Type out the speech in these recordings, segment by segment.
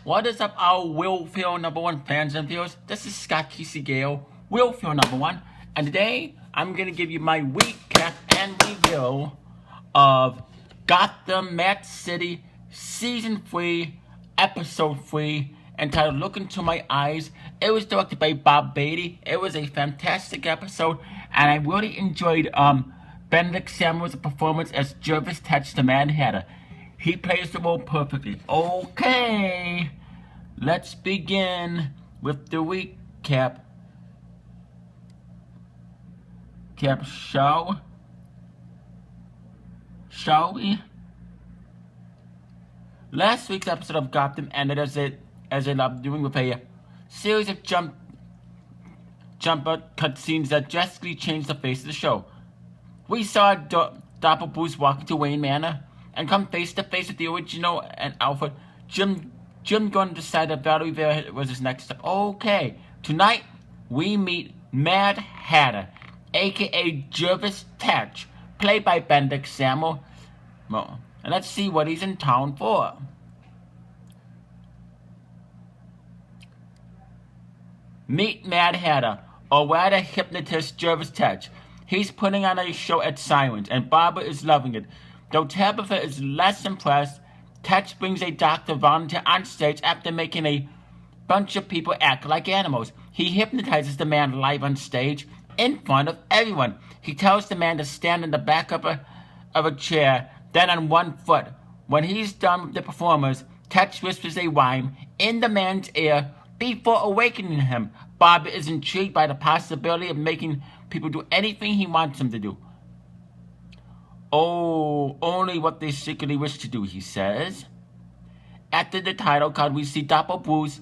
What is up, our Willfield #1 fans and viewers? This is Scott Casey Gale, Willfield #1, and today I'm going to give you my recap and review of Gotham Mad City Season 3, Episode 3, entitled Look Into My Eyes. It was directed by Bob Beatty. It was a fantastic episode, and I really enjoyed Benedict Samuel's performance as Jervis Tetch, the Mad Hatter. He plays the role perfectly. Okay, let's begin with the recap. Shall we? Last week's episode of Gotham ended as it loved doing, with a series of jumper cutscenes that drastically changed the face of the show. We saw Dapper Bruce walk into Wayne Manor and come face to face with the original and Alfred. Jim Gordon decided Valerie Vera was his next step. Okay, tonight we meet Mad Hatter, aka Jervis Tetch, played by Benedict Samuel. Well, and let's see what he's in town for. Meet Mad Hatter, or rather hypnotist Jervis Tetch. He's putting on a show at Sirens, and Barbara is loving it. Though Tabitha is less impressed, Tetch brings a doctor volunteer on stage after making a bunch of people act like animals. He hypnotizes the man live on stage in front of everyone. He tells the man to stand in the back of a chair, then on one foot. When he's done with the performers, Tetch whispers a rhyme in the man's ear before awakening him. Bob is intrigued by the possibility of making people do anything he wants them to do. Oh, only what they secretly wish to do, he says. After the title card, we see Dapper Bruce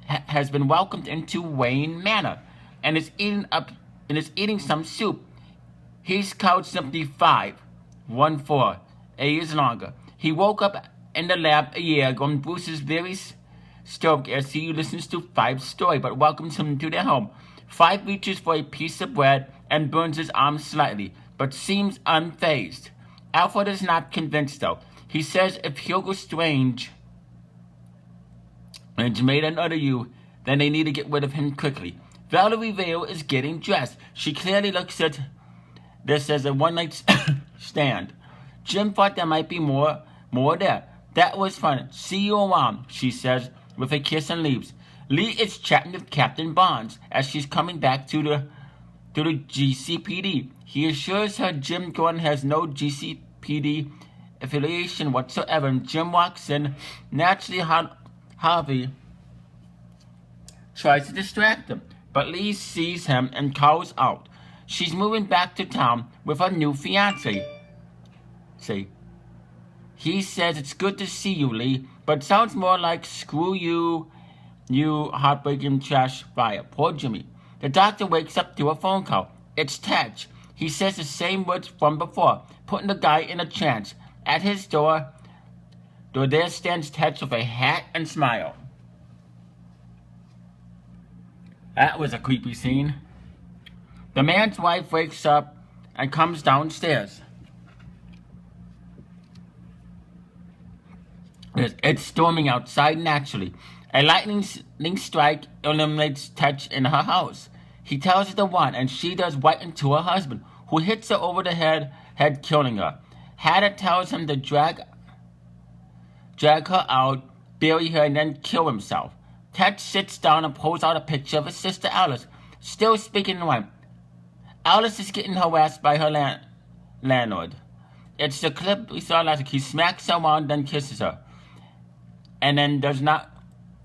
has been welcomed into Wayne Manor and is eating some soup. He's couch simply 514. A years longer. He woke up in the lab a year ago, and Bruce is very stoked as he listens to 5's story, but welcomes him to their home. 5 reaches for a piece of bread and burns his arm slightly, but seems unfazed. Alfred is not convinced, though. He says if Hugo Strange made another you, then they need to get rid of him quickly. Valerie Vale is getting dressed. She clearly looks at this as a one-night stand. Jim thought there might be more there. That was fun. See you around, she says, with a kiss, and leaves. Lee is chatting with Captain Barnes as she's coming back to the GCPD. He assures her Jim Gordon has no GCPD affiliation whatsoever, and Jim walks in. Naturally, Harvey tries to distract him, but Lee sees him and calls out. She's moving back to town with her new fiancé. He says it's good to see you, Lee, but sounds more like screw you, you heartbreaking trash fire. Poor Jimmy. The doctor wakes up to a phone call. It's Tetch. He says the same words from before, putting the guy in a trance. At his door there stands Tetch with a hat and smile. That was a creepy scene. The man's wife wakes up and comes downstairs. It's storming outside naturally. A lightning strike eliminates Tetch in her house. He tells her to run, and she does right into her husband, who hits her over the head killing her. Hatter tells him to drag her out, bury her, and then kill himself. Tetch sits down and pulls out a picture of his sister Alice, still speaking in rhyme. Alice is getting harassed by her landlord. It's the clip we saw last week. He smacks her around, then kisses her, and then does not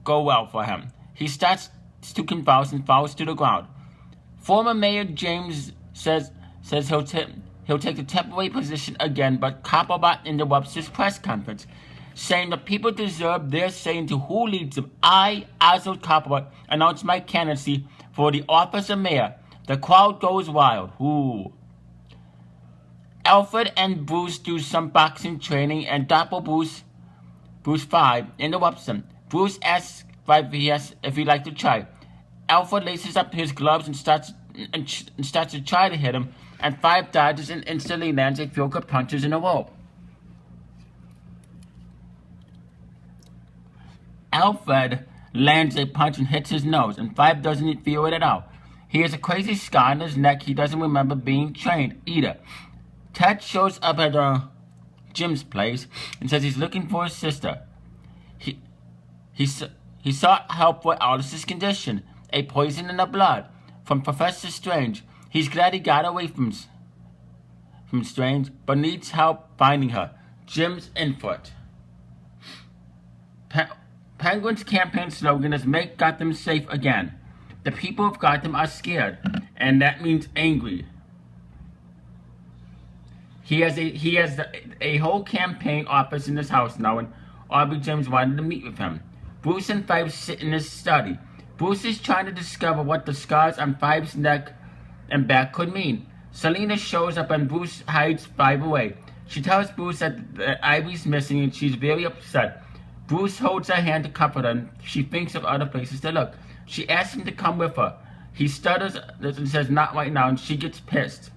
go well for him. He starts to convulse and falls to the ground. Former Mayor James says he'll take the temporary position again, but Copperbot interrupts his press conference, saying the people deserve their say into who leads them. I, Oswald Copperbot, announce my candidacy for the office of mayor. The crowd goes wild. Ooh. Alfred and Bruce do some boxing training, and Dapper Bruce 5 interrupts him. Bruce asks 5 if he'd like to try. Alfred laces up his gloves and starts to try to hit him, and 5 dodges and instantly lands a few good punches in a row. Alfred lands a punch and hits his nose, and Five doesn't feel it at all. He has a crazy scar on his neck. He doesn't remember being trained either. Ted shows up at Jim's place and says he's looking for his sister. He sought help for Alice's condition, a poison in the blood, from Professor Strange. He's glad he got away from Strange, but needs help finding her. Jim's input. Penguin's campaign slogan is "Make Gotham Safe Again." The people of Gotham are scared, and that means angry. He has a whole campaign office in his house now, and Aubrey James wanted to meet with him. Bruce and Five sit in his study. Bruce is trying to discover what the scars on Five's neck and back could mean. Selina shows up and Bruce hides Five away. She tells Bruce that Ivy's missing and she's very upset. Bruce holds her hand to comfort her and she thinks of other places to look. She asks him to come with her. He stutters and says not right now, and she gets pissed.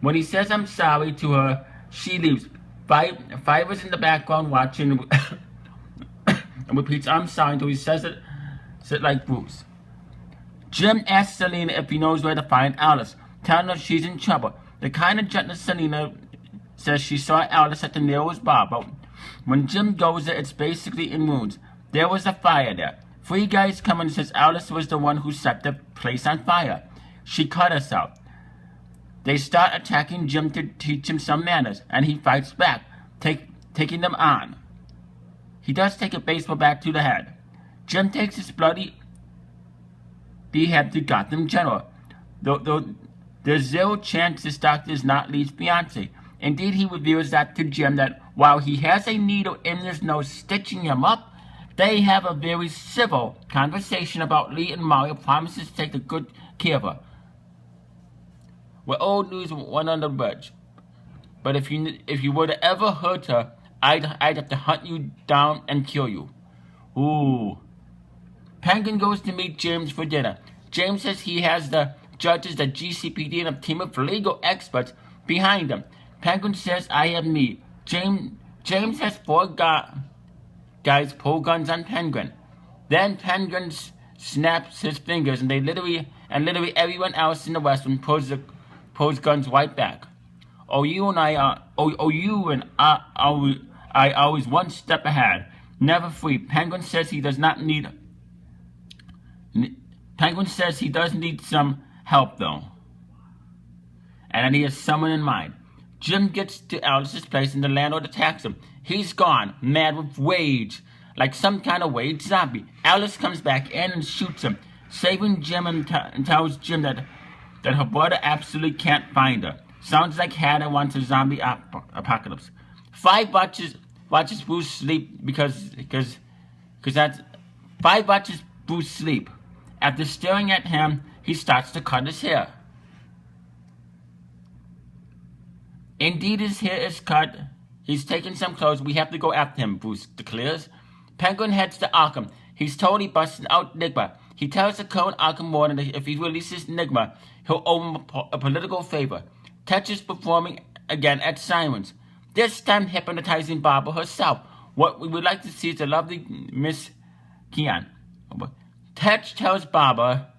When he says I'm sorry to her, she leaves. Five is in the background watching and repeats I'm sorry until he says it like Bruce. Jim asks Selina if he knows where to find Alice, telling her she's in trouble. The kind of gentleness Selina says she saw Alice at the nearest bar, but when Jim goes there, it's basically in ruins. There was a fire there. 3 guys come and says Alice was the one who set the place on fire. She cut herself. They start attacking Jim to teach him some manners, and he fights back, taking them on. He does take a baseball bat to the head. Jim takes his bloody head to Gotham General, though there's zero chance this doctor is not Lee's fiancé. Indeed, he reveals that to Jim that while he has a needle in his nose stitching him up, they have a very civil conversation about Lee, and Mario promises to take the good care of her. We're old news, one on the bridge. But if you were to ever hurt her, I'd have to hunt you down and kill you. Ooh. Penguin goes to meet James for dinner. James says he has the judges, the GCPD, and a team of legal experts behind him. Penguin says I have me. James has 4 guys pull guns on Penguin. Then Penguin snaps his fingers, and literally everyone else in the Western pulls guns right back. You and I always one step ahead, never free. Penguin says he does need some help though, and that he has someone in mind. Jim gets to Alice's place and the landlord attacks him. He's gone, mad with rage, like some kind of rage zombie. Alice comes back in and shoots him, saving Jim and tells Jim that her brother absolutely can't find her. Sounds like Hannah wants a zombie apocalypse. Five watches Bruce sleep because that's Five watches Bruce sleep. After staring at him, he starts to cut his hair. Indeed, his hair is cut. He's taking some clothes. We have to go after him, Bruce declares. Penguin heads to Arkham. He's totally busting out Nigma. He tells the current Arkham warden that if he releases Nigma, he'll owe him a political favor. Tetch is performing again at Simon's, this time hypnotizing Barbara herself. What we would like to see is the lovely Miss Keon. Tetch tells Barbara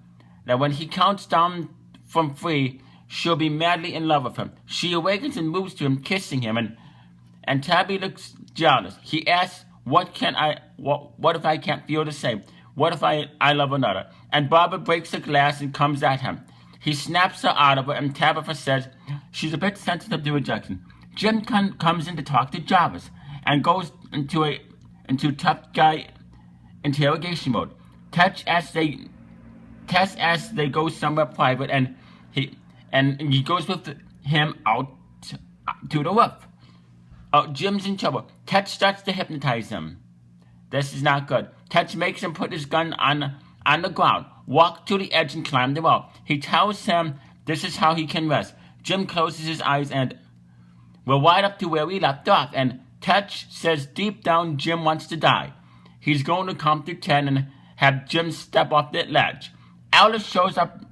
that when he counts down from 3, she'll be madly in love with him. She awakens and moves to him, kissing him, and Tabby looks jealous. He asks, what if I can't feel the same? What if I love another? And Barbara breaks the glass and comes at him. He snaps her out of her, and Tabitha says she's a bit sensitive to rejection. Jim comes in to talk to Jarvis and goes into tough guy interrogation mode. Tess asks they go somewhere private, and he goes with him out to the roof. Jim's in trouble. Tetch starts to hypnotize him. This is not good. Tetch makes him put his gun on the ground, walk to the edge, and climb the wall. He tells him this is how he can rest. Jim closes his eyes, and we're right up to where we left off. And Tetch says deep down Jim wants to die. He's going to count to 10 and have Jim step off that ledge. Alice shows up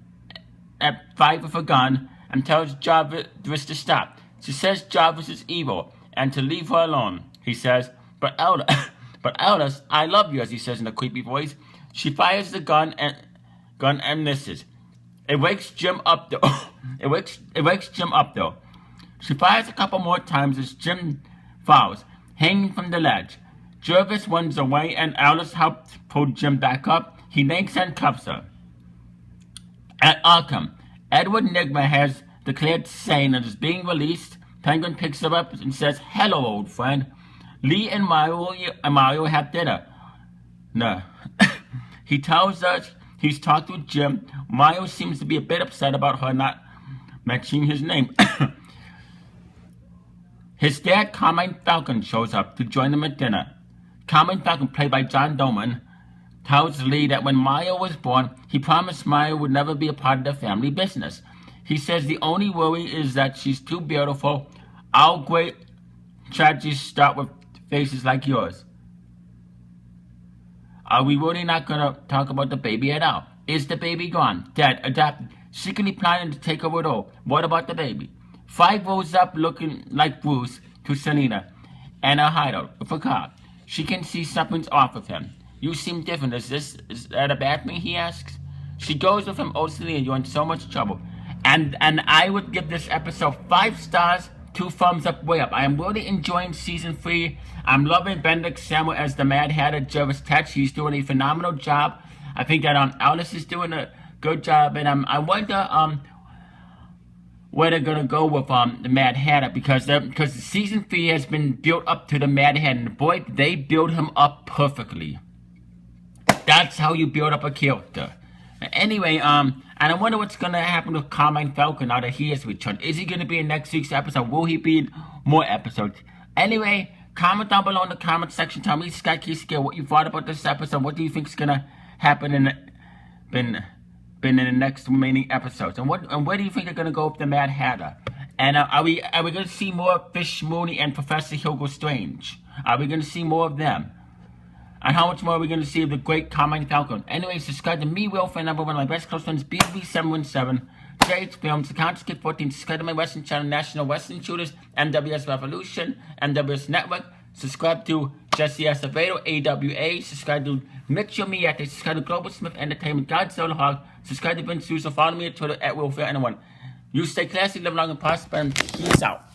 at 5 with a gun and tells Jarvis to stop. She says Jarvis is evil and to leave her alone. He says, but But Alice, I love you, as he says in a creepy voice. She fires the gun and misses. It wakes Jim up though. it wakes Jim up though. She fires a couple more times as Jim falls, hanging from the ledge. Jervis runs away and Alice helps pull Jim back up. He nakes and cuffs her. At Arkham, Edward Nygma has declared sane and is being released. Penguin picks her up and says, "Hello, old friend. Lee and Mario have dinner." No. He tells us he's talked with Jim. Mario seems to be a bit upset about her not mentioning his name. His dad, Carmine Falcon, shows up to join them at dinner. Carmine Falcon, played by John Doman, tells Lee that when Mario was born, he promised Mario would never be a part of the family business. He says the only worry is that she's too beautiful. All great tragedies start with faces like yours. Are we really not going to talk about the baby at all? Is the baby gone? Dead? Adopted? Secretly planning to take over it all? What about the baby? Five rolls up looking like Bruce to Selena and her hideout with a car. She can see something's off with him. "You seem different. Is that a bad thing?" he asks. She goes with him, "Oh, Selena, you're in so much trouble." And I would give this episode 5 stars, 2 thumbs up, way up. I am really enjoying season 3. I'm loving Benedict Samuel as the Mad Hatter, Jervis Tetch. He's doing a phenomenal job. I think that Alice is doing a good job, and I wonder where they're gonna go with the Mad Hatter, because season 3 has been built up to the Mad Hatter, and boy, they build him up perfectly. That's how you build up a character. Anyway, and I wonder what's gonna happen with Carmine Falcon now that he has returned. Is he gonna be in next week's episode? Will he be in more episodes? Anyway, comment down below in the comment section. Tell me, Sky Keyscale, what you thought about this episode. What do you think is gonna happen in the next remaining episodes? And where do you think they're gonna go with the Mad Hatter? And are we gonna see more of Fish Mooney and Professor Hugo Strange? Are we gonna see more of them? And how much more are we going to see of the great Carmine Falcon? Anyway, subscribe to me, Will, for number one of my best close friends, BB717, Jades Films, The Countess Kid 14, subscribe to my Western channel, National Western Shooters, MWS Revolution, MWS Network, subscribe to Jesse Acevedo, AWA, subscribe to Mitchell Miyake, subscribe to Global Smith Entertainment, Godzilla Hog, subscribe to Vince Russo, follow me on Twitter at WillFair1. You stay classy, live long and prosper, and peace out.